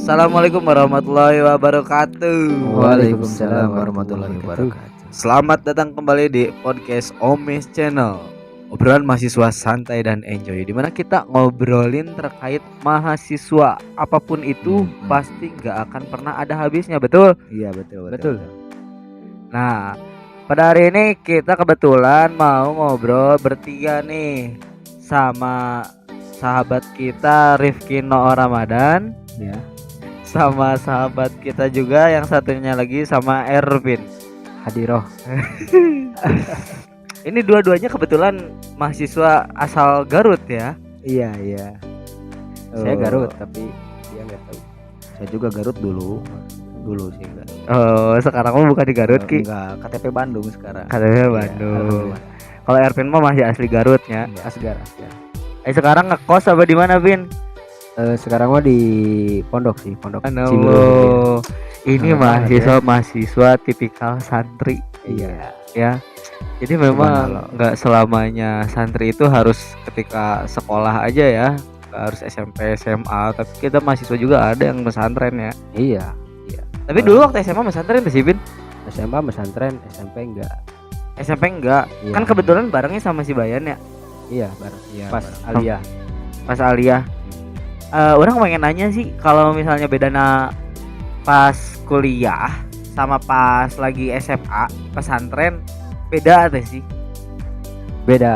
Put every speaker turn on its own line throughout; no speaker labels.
Assalamualaikum warahmatullahi wabarakatuh.
Waalaikumsalam warahmatullahi wabarakatuh.
Selamat datang kembali di podcast Omes Channel. Obrolan mahasiswa santai dan enjoy, dimana kita ngobrolin terkait mahasiswa. Apapun itu pasti gak akan pernah ada habisnya, betul?
Iya betul.
Nah, pada hari ini kita kebetulan mau ngobrol bertiga nih sama sahabat kita Rifki Noor Ramadan,
Ya.
sama sahabat kita juga yang satunya lagi sama Ervin
Hadiroh.
Ini dua-duanya kebetulan mahasiswa asal Garut ya.
Iya. Saya Garut tapi dia nggak tahu. Saya juga Garut dulu sih enggak.
Oh, sekarang mah bukan di Garut Ki.
Enggak, KTP Bandung sekarang.
KTP Bandung. Kalau Ervin mah masih asli Garutnya.
Ya, Asgar.
Sekarang ngekos apa di mana, Vin?
Sekarang mah di pondok sih, pondok
Oh, ini mahasiswa tipikal santri.
Iya.
Ya. Jadi memang nggak selamanya santri itu harus ketika sekolah aja ya, nggak harus SMP, SMA. Tapi kita mahasiswa juga ada yang pesantren ya.
Iya.
Tapi dulu waktu SMA pesantren sih, Bin?
SMA pesantren, SMP enggak.
SMP enggak.
Iya.
Kan kebetulan barengnya sama si Bayan ya.
Iya, bareng.
Iya,
Pas
bareng.
Aliyah.
Pas Aliyah. Orang pengen nanya sih kalau misalnya bedana pas kuliah sama pas lagi SMA pesantren beda atau sih?
Beda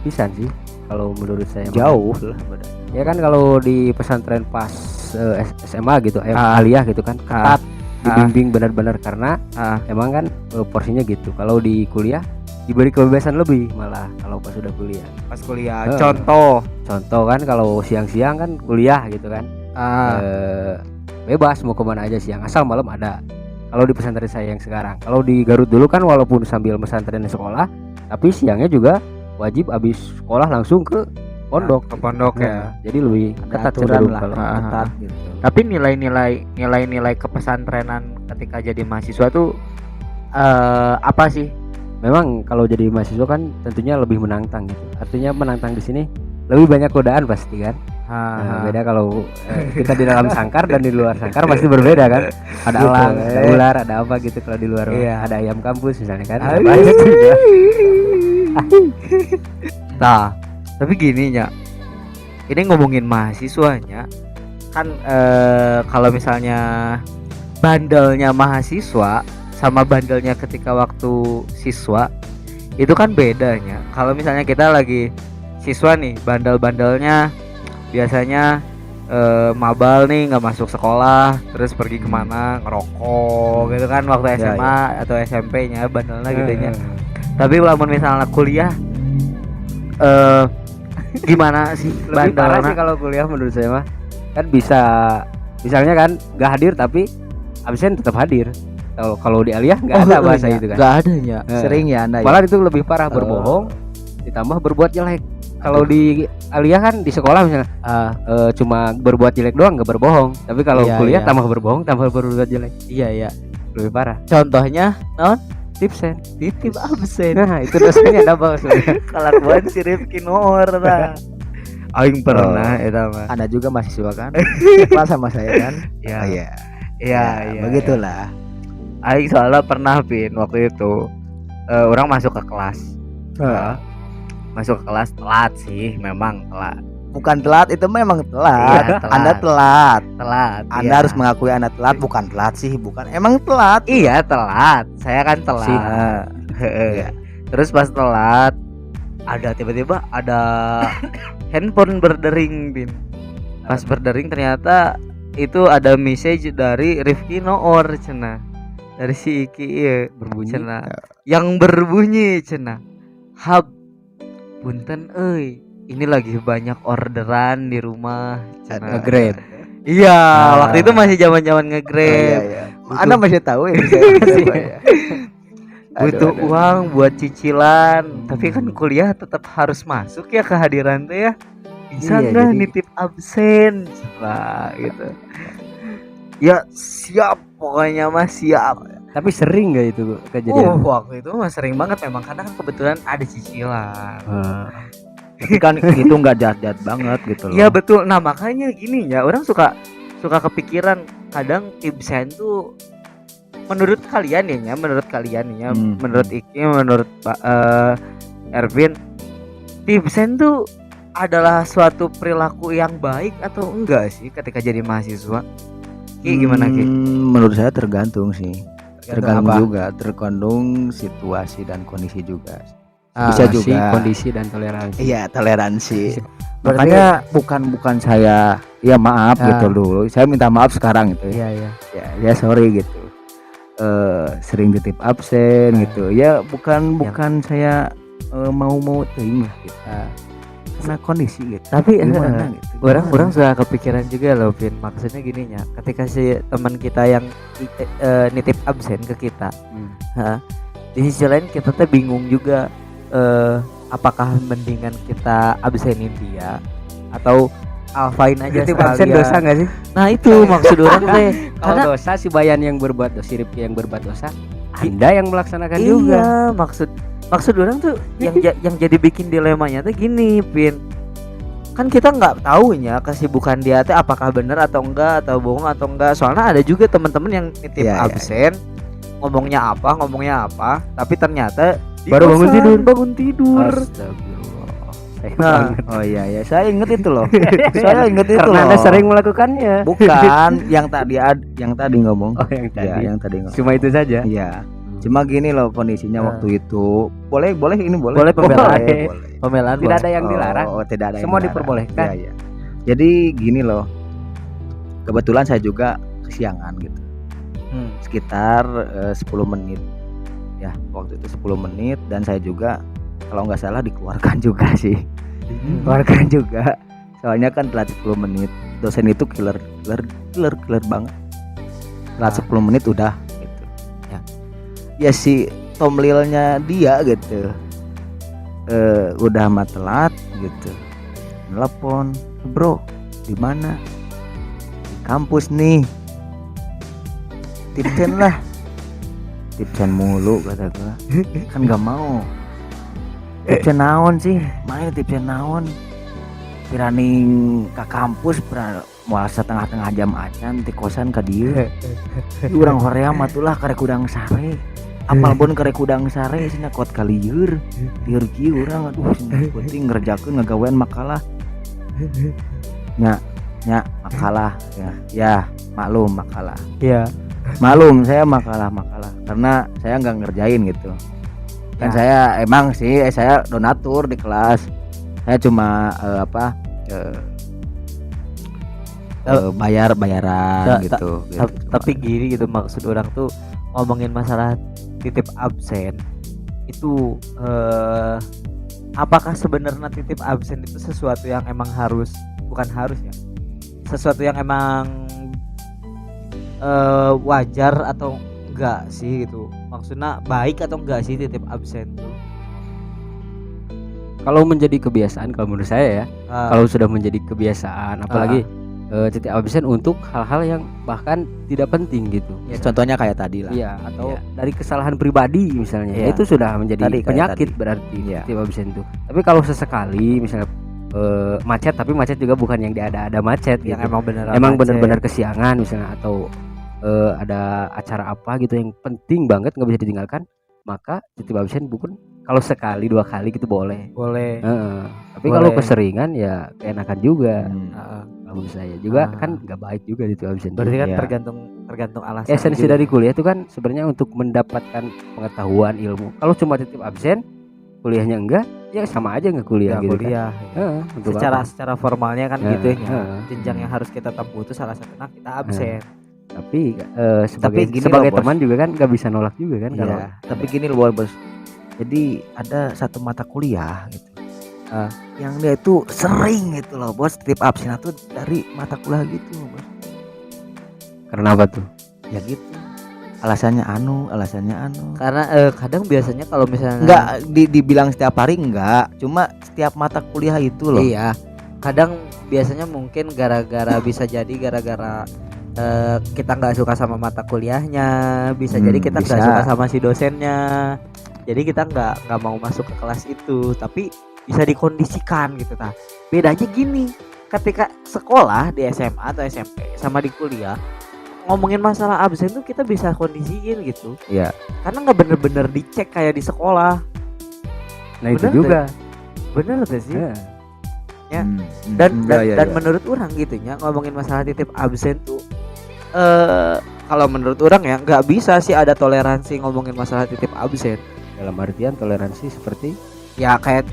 pisan sih kalau menurut saya.
Jauh lah
beda. Ya kan kalau di pesantren pas SMA gitu, Aliyah gitu kan ketat, dibimbing benar-benar karena emang kan porsinya gitu. Kalau di kuliah diberi kebebasan lebih malah kalau pas sudah kuliah.
Pas kuliah. Contoh
kan kalau siang-siang kan kuliah gitu kan. Bebas mau kemana aja siang asal malam ada. Kalau di pesantren saya yang sekarang, kalau di Garut dulu kan walaupun sambil pesantren sekolah, tapi siangnya juga wajib habis sekolah langsung ke pondok.
Ke pondok ya.
Jadi lebih ketat
aturan lah,
kalau
ketat
gitu.
Tapi nilai kepesantrenan ketika jadi mahasiswa tuh apa sih?
Memang kalau jadi mahasiswa kan tentunya lebih menantang gitu. Artinya menantang di sini lebih banyak godaan pasti kan. Beda kalau kita di dalam sangkar dan di luar sangkar pasti berbeda kan. Ada elang, ada ular, ada apa gitu kalau di luar.
Iya.
Ada ayam kampus misalnya kan.
Nah, tapi gini ya. Ini ngomongin mahasiswanya kan kalau misalnya bandelnya mahasiswa sama bandelnya ketika waktu siswa itu kan bedanya. Kalau misalnya kita lagi siswa nih, bandel-bandelnya biasanya mabal nih, nggak masuk sekolah, terus pergi kemana ngerokok gitu kan waktu SMA atau SMP-nya bandelnya gitunya. Tapi lamun misalnya kuliah gimana sih
Lebih parah
bandelnya?
sih kalau kuliah menurut saya mah. Kan bisa misalnya kan gak hadir tapi absen tetap hadir. Kalau di Aliyah nggak ada bahasa itu kan.
Nggak ada ya. Sering ya Anda ya.
Malah itu lebih parah, berbohong ditambah berbuat jelek. Kalau di Aliyah kan di sekolah misalnya cuma berbuat jelek doang, nggak berbohong. Tapi kalau kuliah tambah berbohong, tambah berbuat jelek.
Iya.
Lebih parah.
Contohnya non
Tipsen,
titip absen.
nah itu dosanya double sebenarnya.
Kelakuan si Rifki Noor ta. Aing pernah eta mah.
Anda juga mahasiswa kan? Kelas sama saya kan?
Iya.
Begitulah.
Aing soalnya pernah Pin waktu itu orang masuk ke kelas. Masuk ke kelas telat sih, memang telat.
Bukan telat, itu memang telat.
Iya, telat.
Anda telat.
Iya.
Anda harus mengakui Anda telat, bukan telat sih, bukan. Emang telat.
Iya, telat. Saya kan telat.
Iya.
Terus pas telat ada tiba-tiba ada handphone berdering, Bin. Pas berdering ternyata itu ada message dari Rifki Noor cenah. Dari si Iki iya,
Berbunyi.
cenah. Yang berbunyi cenah. Hab punten euy, ini lagi banyak orderan di rumah cenah.
Nge-grab.
Iya, waktu itu masih zaman-zaman nge-grab.
Iya. Anda masih tahu ini saya siapa ya?
Butuh uang buat cicilan, tapi kan kuliah tetap harus masuk ya kehadiran teh ya. Bisa
Iya,
nggak
jadi-
nitip absen lah gitu. Ya siap, pokoknya mah siap.
Tapi sering nggak itu kejadian?
Waktu itu mah sering banget memang, karena kan kebetulan ada cicilan.
Tapi kan itu nggak jahat-jahat banget gitu loh.
Iya betul. Nah makanya gini ya, orang suka suka kepikiran kadang absen tuh menurut kalian ya, menurut Iki, menurut Pak Ervin, absen tuh adalah suatu perilaku yang baik atau enggak sih ketika jadi mahasiswa? Ki gimana Ki?
Menurut saya tergantung sih.
Tergantung apa?
Juga tergantung situasi dan kondisi juga.
Situasi,
Bisa juga
kondisi dan toleransi.
Iya, toleransi.
Berarti-
Makanya bukan saya ya maaf gitu dulu. Saya minta maaf sekarang gitu.
Iya.
Ya sorry gitu. Sering titip absen gitu. Ya bukan saya mau terima gitu. Karena kondisi gitu.
Tapi
Gimana gitu.
orang suka kepikiran juga loh, Vin. Maksudnya gininya, ketika si teman kita yang nitip absen ke kita, di sisi lain kita tuh bingung juga, apakah mendingan kita absenin dia atau alfain aja
Titip absen
sekalian.
dosa nggak sih?
Nah itu maksud orang teh.
Kalau
Karena
dosa si Bayan yang berbuat dosa, si Rifki yang berbuat dosa, Anda yang melaksanakan juga.
iya, maksud orang tuh yang jadi bikin dilemanya tuh gini, Pin. Kan kita nggak tahunya kesibukan dia tuh apakah benar atau enggak, atau bohong atau enggak. Soalnya ada juga teman-teman yang nitip
Iya,
absen, ngomongnya apa, tapi ternyata di
Baru bangun
kosan,
tidur.
Astagfirullah.
Nah,
Oh iya saya inget itu loh. Saya inget itu
karena
loh.
Anda sering melakukannya.
Bukan yang tadi ngomong.
Oh, yang
Ya,
tadi.
yang tadi ngomong.
Cuma itu saja.
Iya. Cuma gini loh kondisinya waktu itu. Boleh ini boleh.
Boleh pembelaan.
Boleh.
Pembelaan
Tidak ada yang dilarang.
Oh, tidak ada yang
Semua
dilarang.
diperbolehkan.
Iya. Jadi gini loh. Kebetulan saya juga kesiangan gitu. Sekitar 10 menit. Ya, waktu itu 10 menit dan saya juga kalau nggak salah dikeluarkan juga sih. Dikeluarkan juga. Soalnya kan telat 10 menit. Dosen itu killer banget. Telat 10 menit udah gitu. Ya si Tomlilnya dia gitu. Udah mah telat gitu. Telepon, "Bro, di mana?" "Di kampus nih." "Tipsen lah." "Tipsen mulu," kata gua. Kan gak mau. "Tipsen naon sih? Main tipsen naon? Piraning ke kampus moal setengah jam acan di kosan ka dieu." Urang hoream atulah karek udang sare. Apal pun karek udang sare cenah kuat ka lieur. Lieur kieu urang aduh cenah penting ngerjakeun ngagawean makalah. Nya makalah ya. Ya, maklum makalah.
Iya.
Malum saya makalah karena saya nggak ngerjain gitu kan. Saya emang sih saya donatur di kelas. Saya cuma bayaran gitu.
Tapi gini gitu, maksud orang tuh ngomongin masalah titip absen itu, apakah sebenarnya titip absen itu sesuatu yang emang bukan harus ya, sesuatu yang emang wajar atau enggak sih gitu, maksudnya baik atau enggak sih titip absen tuh?
Kalau menjadi kebiasaan, kalau menurut saya ya, kalau sudah menjadi kebiasaan, apalagi titip absen untuk hal-hal yang bahkan tidak penting gitu.
Ya, contohnya kayak tadi lah.
Iya, atau dari kesalahan pribadi misalnya,
Iya.
itu sudah menjadi
Tadi, kayak
penyakit
tadi.
berarti
Iya.
titip absen itu. Tapi kalau sesekali misalnya macet, tapi macet juga bukan yang ada macet
Yang
gitu.
emang beneran
Emang
macet.
benar-benar kesiangan misalnya, atau ada acara apa gitu yang penting banget nggak bisa ditinggalkan, maka titip absen bukan kalau sekali 2 kali gitu boleh.
boleh.
Tapi
Boleh.
kalau keseringan ya keenakan juga.
Heeh.
Kalau menurut saya juga
Ah.
kan nggak baik juga titip absen.
Berarti kan
Iya.
tergantung alasan.
Esensi dari kuliah itu kan sebenarnya untuk mendapatkan pengetahuan ilmu. Kalau cuma titip absen, kuliahnya enggak, ya sama aja nggak kuliah gitu
kuliah.
kan. Untuk
Secara formalnya kan
Heeh,
gitu ya.
heeh.
Jenjang yang harus kita tempuh itu salah satunya kita absen.
Tapi sebagai
gini
sebagai
loh, Bos.
teman juga kan nggak bisa nolak juga kan kalau
Iya, tapi gini loh bos. Jadi ada satu mata kuliah gitu. Yang dia itu sering gitu loh bos titip absen tuh dari mata kuliah gitu bos.
karena apa tuh?
Ya gitu. Alasannya anu.
Karena kadang biasanya kalau misalnya
Enggak dibilang setiap hari enggak, cuma setiap mata kuliah itu loh.
Iya. Kadang biasanya mungkin bisa jadi gara-gara kita nggak suka sama mata kuliahnya, bisa jadi kita nggak
bisa.
suka sama si dosennya, jadi kita nggak mau masuk ke kelas itu, tapi bisa dikondisikan gitu. Bedanya gini, ketika sekolah di SMA atau SMP sama di kuliah ngomongin masalah absen tuh kita bisa kondisiin gitu.
Iya.
Karena nggak bener-bener dicek kayak di sekolah.
Nah itu
Bener
juga.
Bener gak sih?
Ya.
Ya.
Hmm.
Dan
Ya, ya, ya.
menurut orang gitu ya ngomongin masalah titip absen tuh kalau menurut orang ya nggak bisa sih ada toleransi ngomongin masalah titip absen.
Dalam artian toleransi seperti
Ya kayak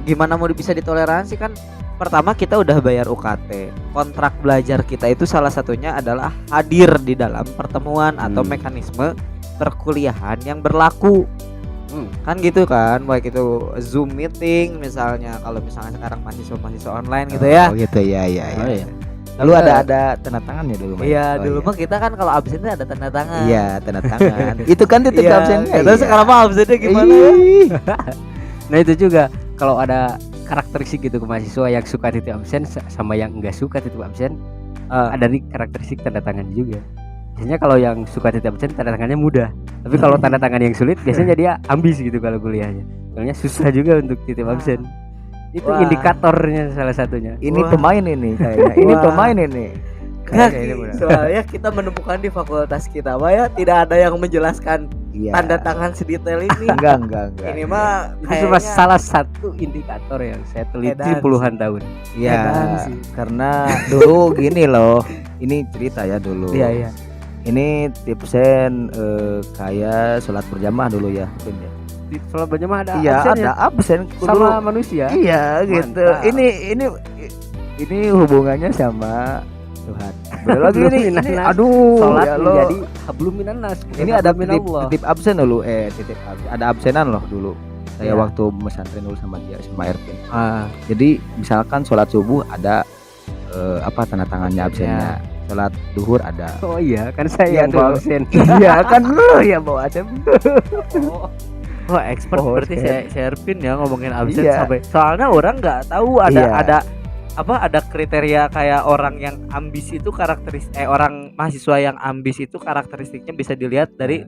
gimana mau bisa ditoleransi kan. Pertama kita udah bayar UKT. Kontrak belajar kita itu salah satunya adalah hadir di dalam pertemuan atau mekanisme perkuliahan yang berlaku. Kan gitu kan, baik itu Zoom meeting misalnya, kalau misalnya sekarang mahasiswa online gitu ya.
Oh gitu ya ya.
Oh,
Ya.
iya.
Lalu ada tanda tangannya dulu. Mas?
Iya,
Oh,
dulu
iya.
mah kita kan kalau absen tuh ada tanda tangan.
Iya, tanda tangan. Itu kan titip
Iya,
absennya.
nggak tahu
Iya.
sekarang mah absennya gimana ya?
Ih.
Nah itu juga kalau ada karakteristik gitu ke mahasiswa yang suka titip absen sama yang enggak suka titip absen, ada nih karakteristik tanda tangan juga. Biasanya kalau yang suka titip absen tanda tangannya mudah, tapi kalau tanda tangan yang sulit biasanya dia ambis gitu kalau kuliahnya. Soalnya susah juga untuk titip absen. Itu
Wah.
indikatornya salah satunya.
Ini
Wah.
pemain ini kayaknya. Ini
Wah.
pemain ini.
Enggak,
Kayaknya ini benar.
soalnya kita menemukan di fakultas kita mah ya tidak ada yang menjelaskan
Iya.
tanda tangan sedetail ini.
Enggak.
Ini mah
Itu cuma
kayaknya
salah satu indikator yang saya teliti
Edan
puluhan tahun.
Iya,
Edan sih.
karena dulu gini loh. Ini cerita ya dulu.
Iya.
Ini tipsen kayak sholat berjamaah dulu ya. Mungkin ya.
Di sholat berjamaah ada
Iya,
absennya
ada absen
sama
dulu.
manusia.
Iya, gitu.
Mantap.
Ini hubungannya sama Tuhan. Belum lagi
Hablum
ini,
minannas.
aduh,
Sholat
ya lo.
menjadi hablum minannas. bukan
Ini ada
hablum minallah.
titip absen dulu, ada absenan loh dulu. Saya
Iya.
waktu pesantren dulu sama dia sama Ervin.
Ah,
Jadi misalkan sholat subuh ada tanda tangannya absennya. Sholat duhur ada.
Oh iya, kan saya
Iya
yang
tuh.
bawa absen.
Iya kan lu ya bawa absen.
wah expert
Oh,
berarti
expert.
saya Ervin ya ngomongin absen
Iya.
sampai. Soalnya orang nggak tahu ada
Iya.
ada kriteria kayak orang yang ambis itu orang mahasiswa yang ambis itu karakteristiknya bisa dilihat dari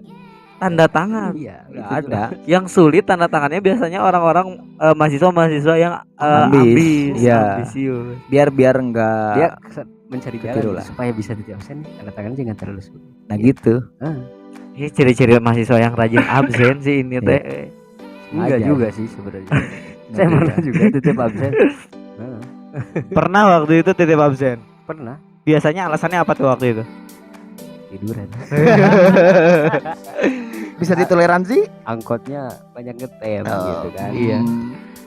tanda tangan.
Iya,
Nggak
itu
ada.
Yang sulit tanda tangannya biasanya orang-orang mahasiswa yang
Ambis. Iya.
ambisius.
Biar
Dia
enggak.
mencari
Ketiru
jalan
lah.
supaya bisa titip absen, tanda tangannya jangan terlalu sulit.
Nah gitu.
Ini ciri-ciri mahasiswa yang rajin absen sih ini teh.
Enggak
Aja.
juga sih sebenarnya. Saya pernah juga titip absen.
Pernah waktu itu titip absen.
Pernah
Biasanya alasannya apa tuh waktu itu?
tiduran.
Bisa ditoleransi?
Angkotnya banyak ngetem
Oh,
gitu kan.
iya.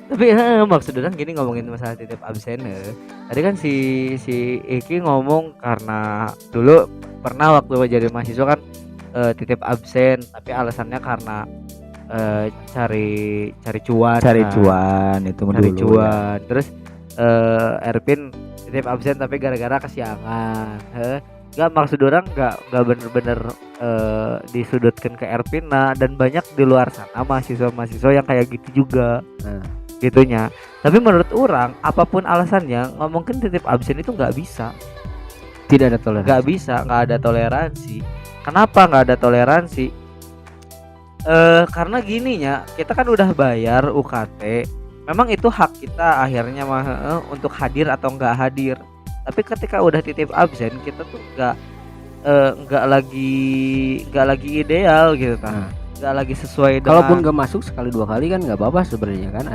Tapi maksud orang gini ngomongin masalah titip absen. Tadi kan si Iki ngomong karena dulu pernah waktu jadi mahasiswa kan titip absen, tapi alasannya karena cari cuan.
Cari
Nah,
cuan itu
cari
dulu.
cuan. Terus Erpin titip absen tapi gara-gara kesiangan. Gak maksud orang gak bener-bener disudutkan ke Erpin dan banyak di luar sana mahasiswa yang kayak gitu juga. Gitunya. Tapi menurut orang apapun alasannya ngomongin titip absen itu nggak bisa.
Tidak ada toleransi.
Nggak bisa, nggak ada toleransi. Kenapa nggak ada toleransi? Karena gininya kita kan udah bayar UKT. Memang itu hak kita akhirnya untuk hadir atau nggak hadir. Tapi ketika udah titip absen kita tuh nggak lagi ideal gitu kan. Nggak lagi sesuai dengan.
Kalaupun nggak masuk sekali dua kali kan nggak apa-apa sebenarnya kan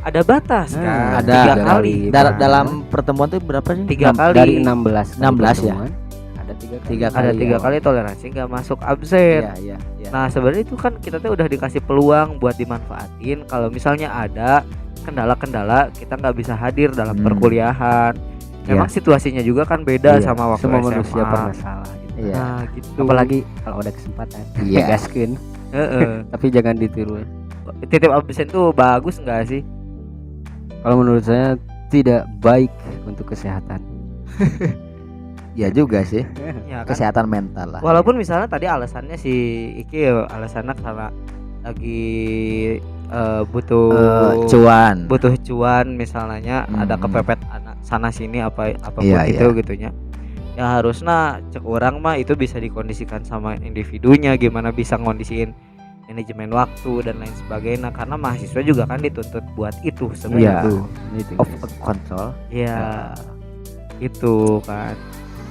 ada
batas kan.
ada
3
tiga
kali.
kali.
Dalam pertemuan tuh berapa sih?
3 kali.
dari 16
16 ya?
pertemuan, ada 3 kali.
Tiga
Ada 3
ya.
kali toleransi nggak masuk absen.
Iya.
Nah sebenarnya itu kan kita tuh udah dikasih peluang buat dimanfaatin. Kalau misalnya ada kendala-kendala kita nggak bisa hadir dalam perkuliahan. Memang situasinya juga kan beda
Iya,
sama waktu
Semua
SMA.
manusia pernah salah gitu.
Iya.
Nah gitu.
Apalagi kalau ada kesempatan.
Iya.
Gaskin, tapi jangan ditiru.
Titip absen tuh bagus nggak sih?
Kalau menurut saya tidak baik untuk kesehatan.
Iya juga sih.
Ya, kan?
Kesehatan mental lah.
Walaupun misalnya tadi alasannya si Iki alasannya karena lagi butuh
Cuan.
cuan misalnya ada kepepet anak sana sini apapun
Iya,
itu gitunya. Ya harusnya cek orang mah itu bisa dikondisikan sama individunya, gimana bisa ngondisiin manajemen waktu dan lain sebagainya, karena mahasiswa juga kan dituntut buat itu
Iya.
sebenarnya.
Itu.
Of control.
Ya Itu kan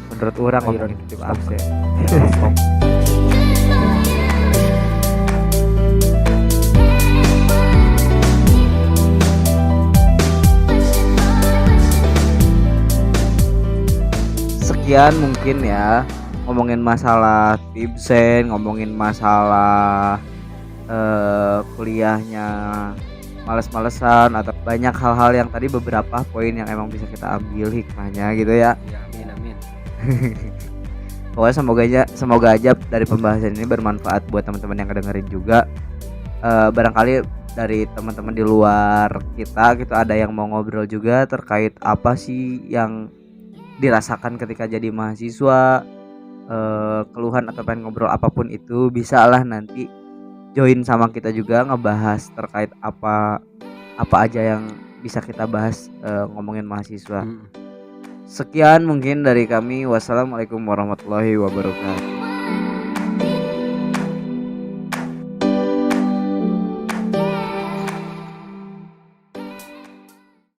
menurut orang
Ayo,
ngomongin titip
stop.
absen. Sekian mungkin ya ngomongin masalah tipsen, ngomongin masalah kuliahnya males-malesan atau banyak hal-hal yang tadi beberapa poin yang emang bisa kita ambil hikmahnya gitu ya.
Ya, amin amin.
Pokoknya semoga aja dari pembahasan ini bermanfaat buat teman-teman yang kedengerin juga. Barangkali dari teman-teman di luar kita gitu ada yang mau ngobrol juga terkait apa sih yang dirasakan ketika jadi mahasiswa, keluhan atau pengen ngobrol apapun itu bisa lah nanti join sama kita juga ngebahas terkait apa aja yang bisa kita bahas ngomongin mahasiswa. Sekian mungkin dari kami. Wassalamualaikum warahmatullahi wabarakatuh.